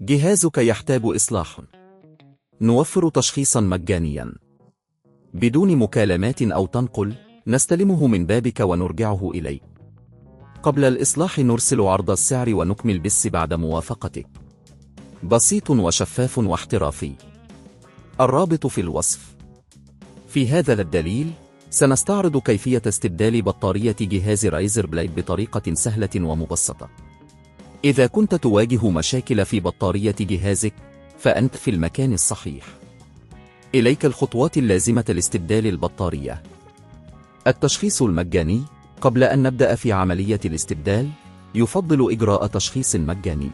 جهازك يحتاج إصلاح. نوفر تشخيصا مجانيا بدون مكالمات أو تنقل، نستلمه من بابك ونرجعه إليك. قبل الإصلاح نرسل عرض السعر ونكمل بس بعد موافقتك. بسيط وشفاف واحترافي. الرابط في الوصف. في هذا الدليل سنستعرض كيفية استبدال بطارية جهاز رايزر بلايد بطريقة سهلة ومبسطة. إذا كنت تواجه مشاكل في بطارية جهازك فأنت في المكان الصحيح. إليك الخطوات اللازمة لاستبدال البطارية. التشخيص المجاني. قبل أن نبدأ في عملية الاستبدال يفضل إجراء تشخيص مجاني.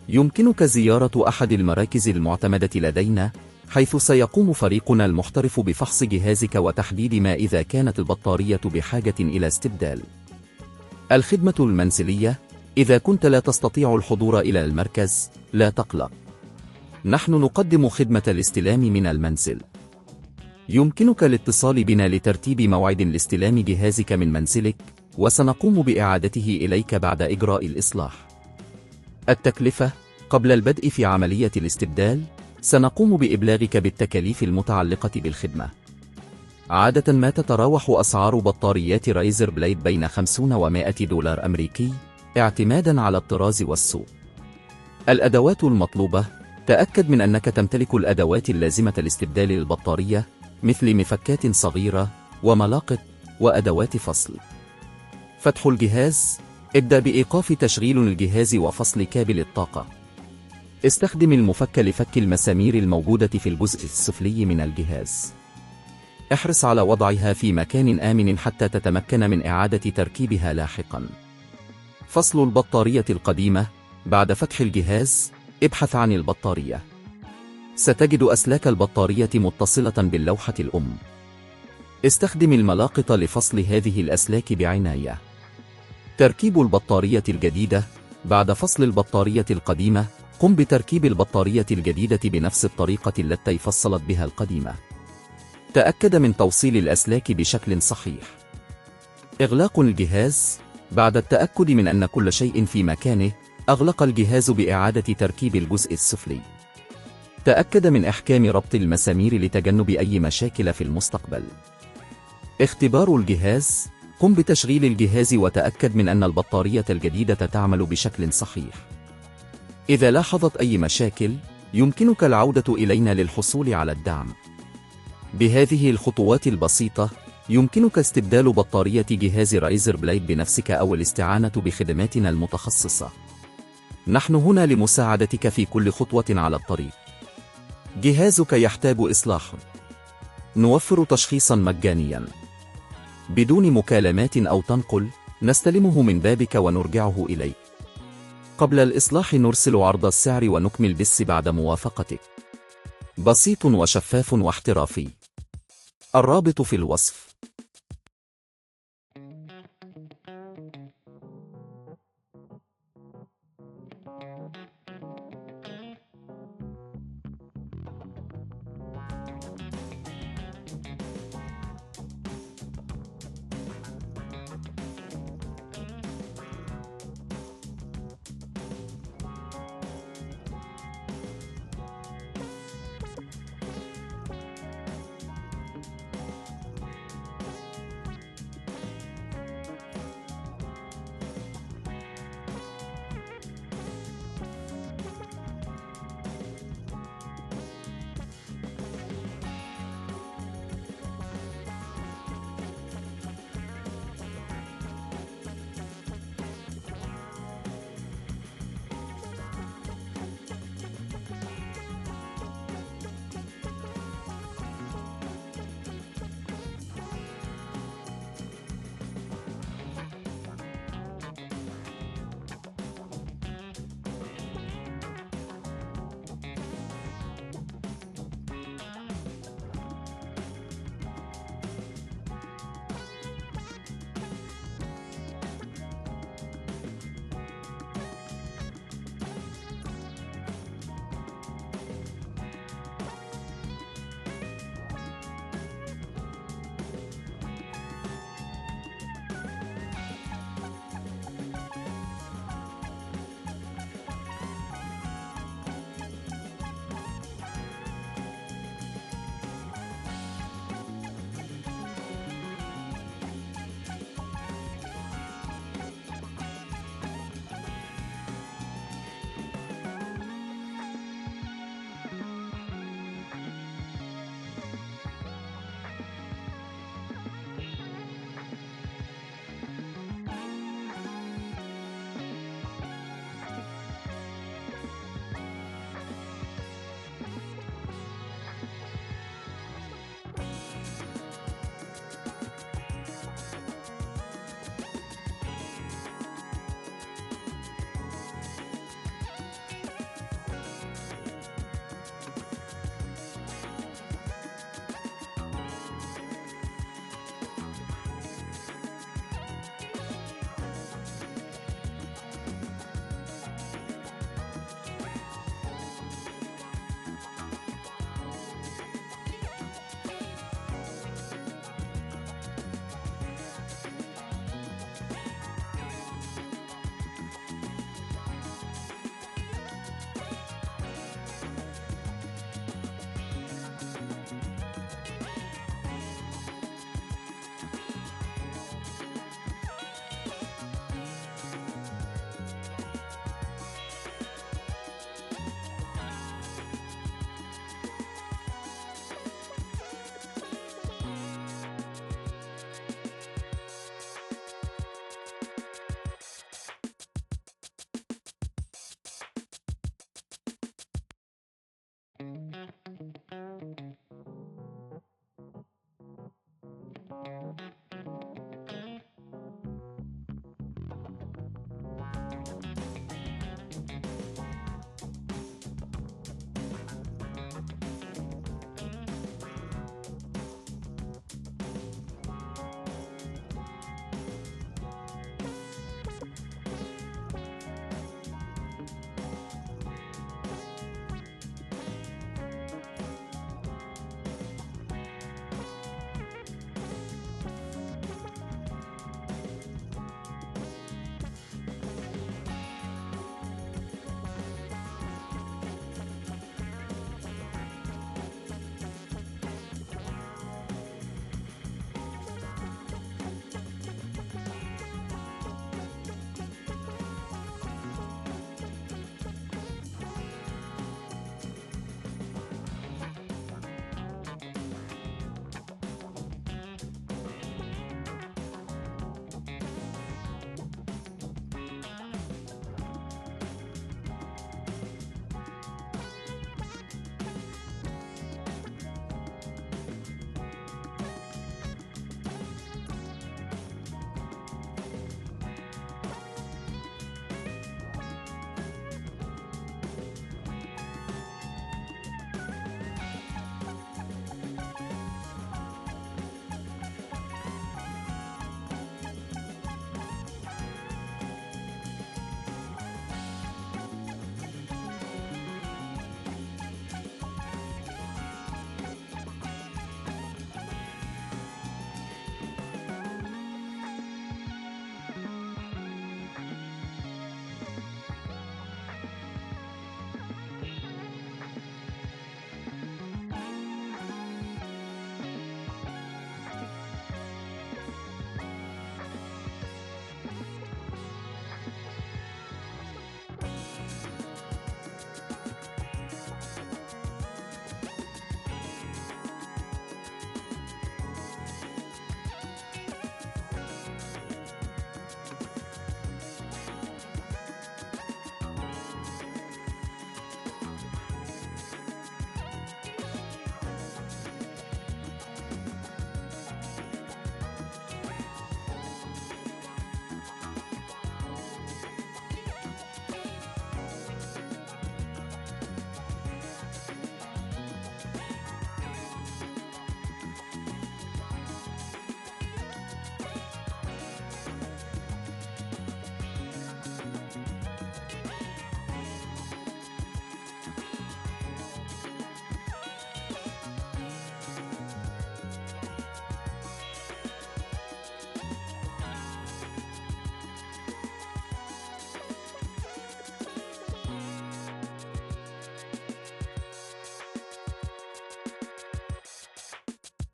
يمكنك زيارة أحد المراكز المعتمدة لدينا، حيث سيقوم فريقنا المحترف بفحص جهازك وتحديد ما إذا كانت البطارية بحاجة إلى استبدال. الخدمة المنزلية. إذا كنت لا تستطيع الحضور إلى المركز لا تقلق، نحن نقدم خدمة الاستلام من المنزل. يمكنك الاتصال بنا لترتيب موعد لاستلام جهازك من منزلك، وسنقوم بإعادته إليك بعد إجراء الإصلاح. التكلفة. قبل البدء في عملية الاستبدال سنقوم بإبلاغك بالتكاليف المتعلقة بالخدمة. عادة ما تتراوح أسعار بطاريات رايزر بلايد بين 50 و100 دولار أمريكي، اعتمادا على الطراز والسوق. الأدوات المطلوبة. تأكد من أنك تمتلك الأدوات اللازمة لاستبدال البطارية، مثل مفكات صغيرة وملاقط وأدوات فصل. فتح الجهاز. ابدأ بإيقاف تشغيل الجهاز وفصل كابل الطاقة. استخدم المفك لفك المسامير الموجودة في الجزء السفلي من الجهاز. احرص على وضعها في مكان آمن حتى تتمكن من إعادة تركيبها لاحقا. فصل البطارية القديمة. بعد فتح الجهاز ابحث عن البطارية. ستجد أسلاك البطارية متصلة باللوحة الأم. استخدم الملاقط لفصل هذه الأسلاك بعناية. تركيب البطارية الجديدة. بعد فصل البطارية القديمة قم بتركيب البطارية الجديدة بنفس الطريقة التي فصلت بها القديمة. تأكد من توصيل الأسلاك بشكل صحيح. إغلاق الجهاز. بعد التأكد من أن كل شيء في مكانه أغلق الجهاز بإعادة تركيب الجزء السفلي. تأكد من إحكام ربط المسامير لتجنب أي مشاكل في المستقبل. اختبار الجهاز. قم بتشغيل الجهاز وتأكد من أن البطارية الجديدة تعمل بشكل صحيح. إذا لاحظت أي مشاكل يمكنك العودة إلينا للحصول على الدعم. بهذه الخطوات البسيطة يمكنك استبدال بطارية جهاز رايزر بلايد بنفسك أو الاستعانة بخدماتنا المتخصصة. نحن هنا لمساعدتك في كل خطوة على الطريق. جهازك يحتاج إصلاح. نوفر تشخيصا مجانيا بدون مكالمات أو تنقل، نستلمه من بابك ونرجعه إليك. قبل الإصلاح نرسل عرض السعر ونكمل بس بعد موافقتك. بسيط وشفاف واحترافي. الرابط في الوصف.